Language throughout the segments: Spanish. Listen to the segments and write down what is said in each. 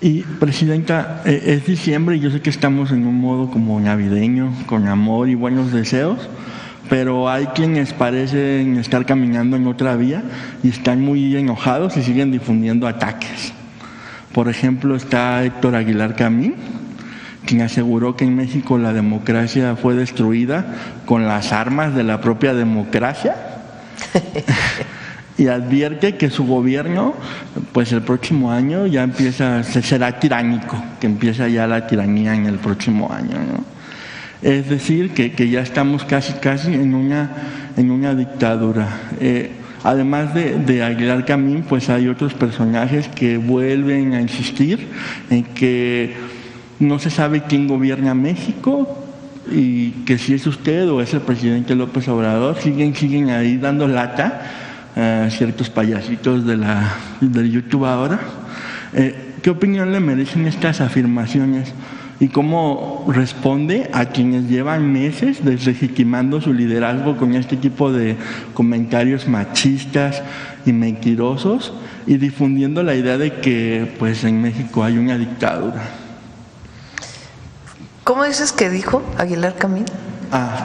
Y Presidenta, es diciembre y yo sé que estamos en un modo como navideño, con amor y buenos deseos, pero hay quienes parecen estar caminando en otra vía y están muy enojados y siguen difundiendo ataques. Por ejemplo, está Héctor Aguilar Camín, quien aseguró que en México la democracia fue destruida con las armas de la propia democracia. Y advierte que su gobierno, pues el próximo año ya será tiránico, que empieza ya la tiranía en el próximo año, ¿no? Es decir, que ya estamos casi en una dictadura. Además de Aguilar Camín, pues hay otros personajes que vuelven a insistir en que no se sabe quién gobierna México y que si es usted o es el presidente López Obrador, siguen ahí dando lata a ciertos payasitos del YouTube ahora. ¿Qué opinión le merecen estas afirmaciones? ¿Y cómo responde a quienes llevan meses deslegitimando su liderazgo con este tipo de comentarios machistas y mentirosos y difundiendo la idea de que pues en México hay una dictadura? ¿Cómo dices que dijo Aguilar Camín?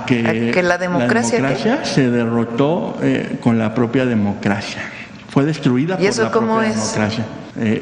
Que la democracia se derrotó con la propia democracia. Fue destruida por la propia democracia.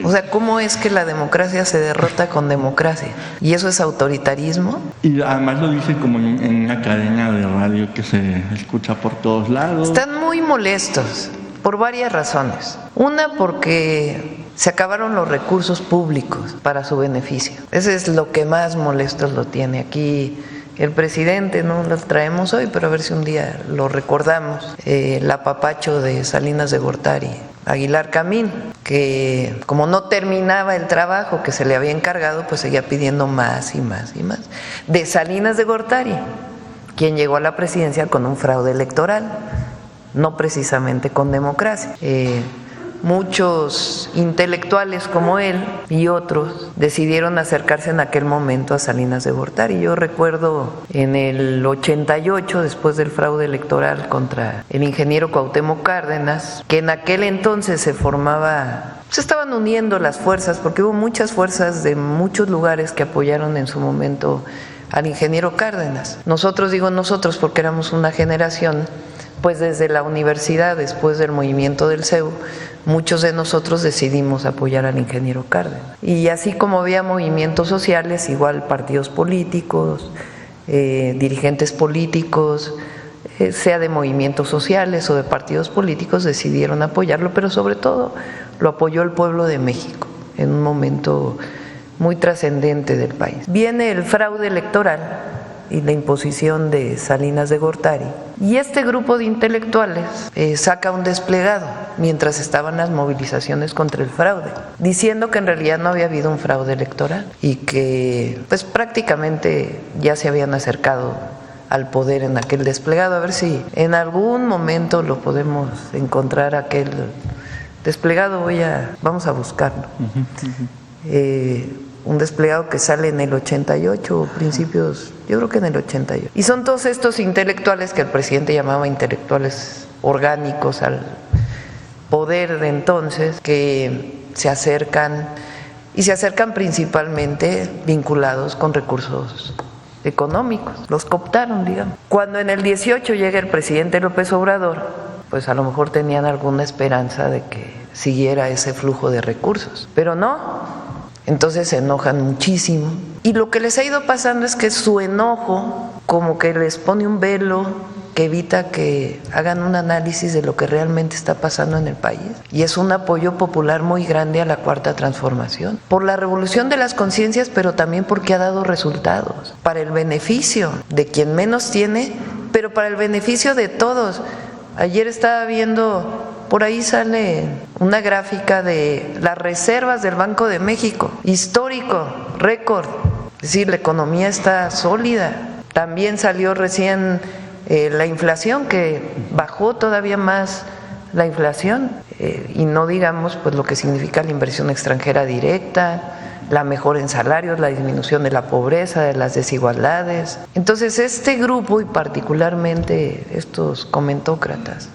O sea, ¿cómo es que la democracia se derrota con democracia? ¿Y eso es autoritarismo? Y además lo dice como en una cadena de radio que se escucha por todos lados. Están muy molestos por varias razones. Una, porque se acabaron los recursos públicos para su beneficio. Ese es lo que más molestos lo tiene. Aquí el presidente, no lo traemos hoy, pero a ver si un día lo recordamos, el apapacho de Salinas de Gortari, Aguilar Camín, que como no terminaba el trabajo que se le había encargado, pues seguía pidiendo más y más y más. De Salinas de Gortari, quien llegó a la presidencia con un fraude electoral, no precisamente con democracia. Muchos intelectuales como él y otros decidieron acercarse en aquel momento a Salinas de Gortari. Yo recuerdo en el 88, después del fraude electoral contra el ingeniero Cuauhtémoc Cárdenas, que en aquel entonces se estaban uniendo las fuerzas, porque hubo muchas fuerzas de muchos lugares que apoyaron en su momento al ingeniero Cárdenas. Digo nosotros porque éramos una generación, pues desde la universidad, después del movimiento del CEU, muchos de nosotros decidimos apoyar al ingeniero Cárdenas. Y así como había movimientos sociales, igual partidos políticos, dirigentes políticos, sea de movimientos sociales o de partidos políticos, decidieron apoyarlo, pero sobre todo lo apoyó el pueblo de México en un momento muy trascendente del país. Viene el fraude electoral y la imposición de Salinas de Gortari, y este grupo de intelectuales saca un desplegado mientras estaban las movilizaciones contra el fraude, diciendo que en realidad no había habido un fraude electoral y que pues prácticamente ya se habían acercado al poder en aquel desplegado. A ver si en algún momento lo podemos encontrar, aquel desplegado, vamos a buscarlo. Un desplegado que sale en el 88, principios, yo creo que en el 88. Y son todos estos intelectuales que el presidente llamaba intelectuales orgánicos al poder de entonces, que se acercan, y se acercan principalmente vinculados con recursos económicos. Los cooptaron, digamos. Cuando en el 18 llega el presidente López Obrador, pues a lo mejor tenían alguna esperanza de que siguiera ese flujo de recursos, pero no. Entonces se enojan muchísimo, y lo que les ha ido pasando es que su enojo como que les pone un velo que evita que hagan un análisis de lo que realmente está pasando en el país, y es un apoyo popular muy grande a la Cuarta Transformación, por la revolución de las conciencias, pero también porque ha dado resultados para el beneficio de quien menos tiene, pero para el beneficio de todos. Ayer estaba viendo, por ahí sale una gráfica de las reservas del Banco de México, histórico, récord, es decir, la economía está sólida. También salió recién la inflación, que bajó todavía más la inflación, y no digamos pues lo que significa la inversión extranjera directa, la mejora en salarios, la disminución de la pobreza, de las desigualdades. Entonces este grupo, y particularmente estos comentócratas,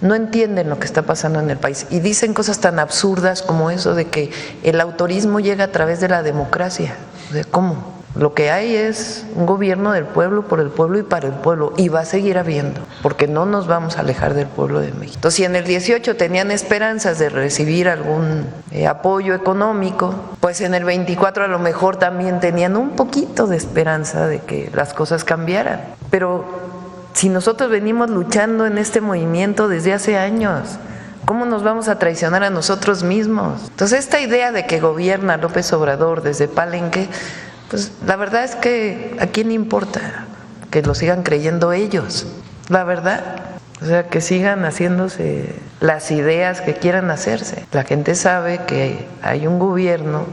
no entienden lo que está pasando en el país y dicen cosas tan absurdas como eso de que el autorismo llega a través de la democracia. O sea, ¿cómo? Lo que hay es un gobierno del pueblo, por el pueblo y para el pueblo, y va a seguir habiendo, porque no nos vamos a alejar del pueblo de México. Entonces, si en el 18 tenían esperanzas de recibir algún apoyo económico, pues en el 24 a lo mejor también tenían un poquito de esperanza de que las cosas cambiaran. Pero si nosotros venimos luchando en este movimiento desde hace años, ¿cómo nos vamos a traicionar a nosotros mismos? Entonces, esta idea de que gobierna López Obrador desde Palenque, pues la verdad es que ¿a quién le importa? Que lo sigan creyendo ellos, la verdad. O sea, que sigan haciéndose las ideas que quieran hacerse. La gente sabe que hay un gobierno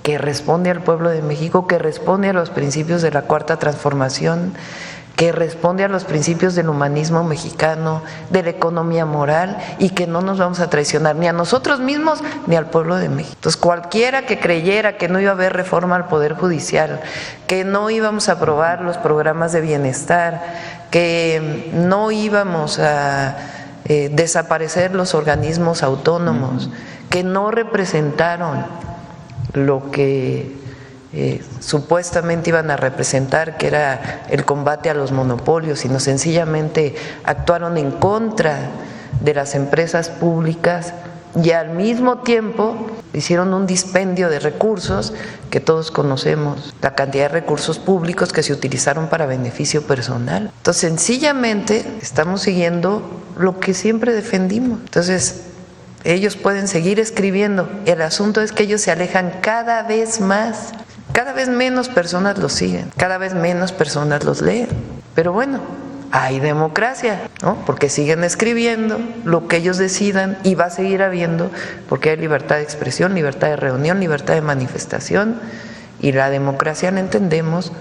que responde al pueblo de México, que responde a los principios de la Cuarta Transformación, que responde a los principios del humanismo mexicano, de la economía moral, y que no nos vamos a traicionar ni a nosotros mismos ni al pueblo de México. Entonces, cualquiera que creyera que no iba a haber reforma al Poder Judicial, que no íbamos a aprobar los programas de bienestar, que no íbamos a desaparecer los organismos autónomos, que no representaron lo que supuestamente iban a representar, que era el combate a los monopolios, sino sencillamente actuaron en contra de las empresas públicas y al mismo tiempo hicieron un dispendio de recursos que todos conocemos, la cantidad de recursos públicos que se utilizaron para beneficio personal. Entonces, sencillamente estamos siguiendo lo que siempre defendimos. Entonces, ellos pueden seguir escribiendo, el asunto es que ellos se alejan cada vez más. Cada vez menos personas los siguen, cada vez menos personas los leen. Pero bueno, hay democracia, ¿no? Porque siguen escribiendo lo que ellos decidan y va a seguir habiendo, porque hay libertad de expresión, libertad de reunión, libertad de manifestación, y la democracia la entendemos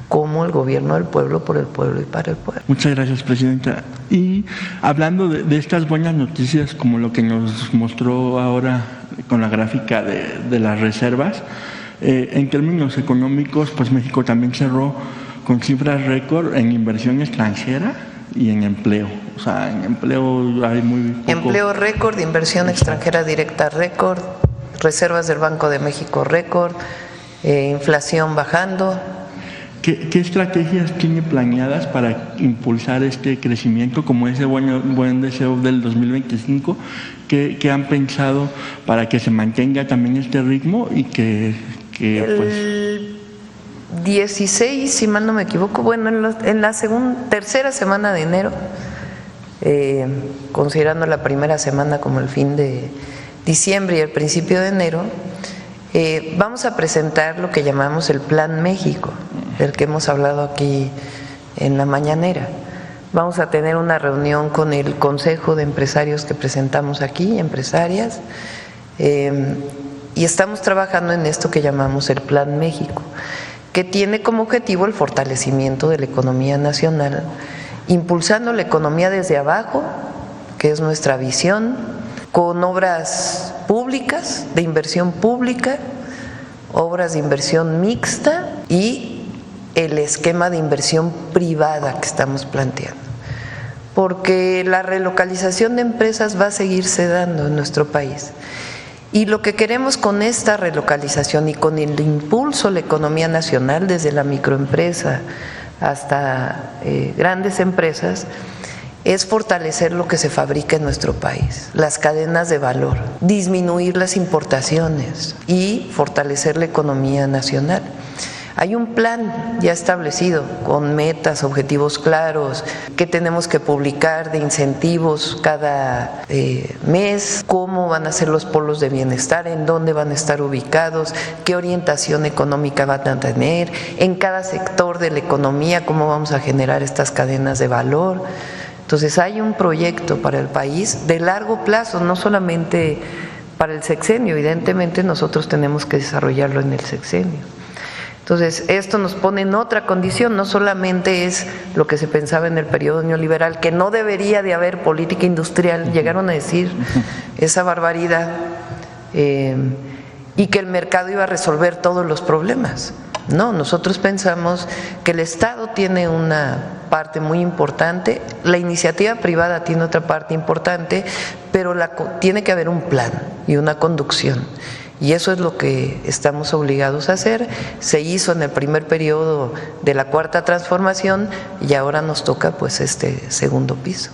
como el gobierno del pueblo, por el pueblo y para el pueblo. Muchas gracias, Presidenta. Y hablando de estas buenas noticias, como lo que nos mostró ahora con la gráfica de las reservas, en términos económicos, pues México también cerró con cifras récord en inversión extranjera y en empleo. O sea, en empleo hay muy poco. Empleo récord, inversión extranjera directa récord, reservas del Banco de México récord, inflación bajando. ¿Qué estrategias tiene planeadas para impulsar este crecimiento, como ese buen deseo del 2025? ¿Qué han pensado para que se mantenga también este ritmo y el 16, si mal no me equivoco, bueno, en la tercera semana de enero, considerando la primera semana como el fin de diciembre y el principio de enero, vamos a presentar lo que llamamos el Plan México, del que hemos hablado aquí en la mañanera. Vamos a tener una reunión con el Consejo de Empresarios que presentamos aquí, empresarias, y estamos trabajando en esto que llamamos el Plan México, que tiene como objetivo el fortalecimiento de la economía nacional, impulsando la economía desde abajo, que es nuestra visión, con obras públicas, de inversión pública, obras de inversión mixta y el esquema de inversión privada que estamos planteando. Porque la relocalización de empresas va a seguirse dando en nuestro país. Y lo que queremos con esta relocalización y con el impulso a la economía nacional, desde la microempresa hasta grandes empresas, es fortalecer lo que se fabrica en nuestro país, las cadenas de valor, disminuir las importaciones y fortalecer la economía nacional. Hay un plan ya establecido con metas, objetivos claros que tenemos que publicar, de incentivos cada mes, cómo van a ser los polos de bienestar, en dónde van a estar ubicados, qué orientación económica van a tener, en cada sector de la economía, cómo vamos a generar estas cadenas de valor. Entonces hay un proyecto para el país de largo plazo, no solamente para el sexenio, evidentemente nosotros tenemos que desarrollarlo en el sexenio. Entonces, esto nos pone en otra condición, no solamente es lo que se pensaba en el periodo neoliberal, que no debería de haber política industrial, llegaron a decir esa barbaridad, y que el mercado iba a resolver todos los problemas. No, nosotros pensamos que el Estado tiene una parte muy importante, la iniciativa privada tiene otra parte importante, pero tiene que haber un plan y una conducción. Y eso es lo que estamos obligados a hacer. Se hizo en el primer periodo de la Cuarta Transformación y ahora nos toca pues este segundo piso.